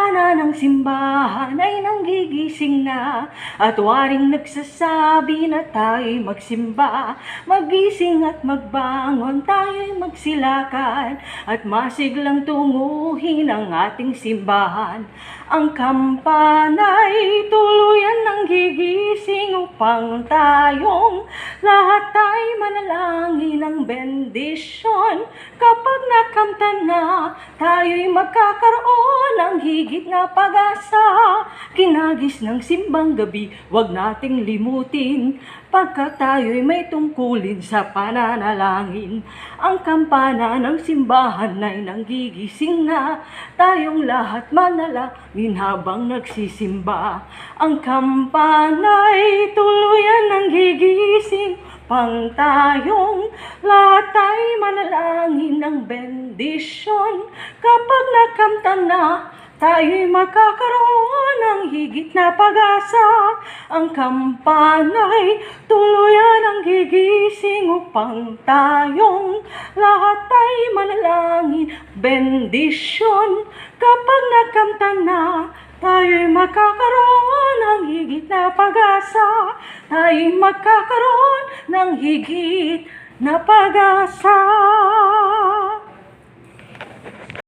kampana ng simbahan ay nanggigising na at waring nagsasabi na tayo'y magsimba. Magising at magbangon, tayo'y magsilakan at masiglang tunguhin ang ating simbahan. Ang kampana'y tuluyan ng gigising upang tayong lahat ay manalangin ng bendisyon. Kapag nakamtan na, tayo'y magkakaroon ng higit na pag-asa. Kinagis ng simbang gabi, wag nating limutin, pagkat tayo'y may tungkulin sa pananalangin. Ang kampana ng simbahan ay nanggigising na, tayong lahat manalangin habang nagsisimba. Ang kampana'y tuluyan ng gigising, pang tayong lahat ay manalangin ng bendisyon. Kapag nakamtan na, tayo'y magkakaroon ng higit na pag-asa. Ang kampana'y tuluyan ang gigising upang tayong lahat ay manalangin bendisyon. Kapag nakamtan na, tayo'y magkakaroon ng higit na pag-asa. Tayo'y magkakaroon ng higit na pag-asa.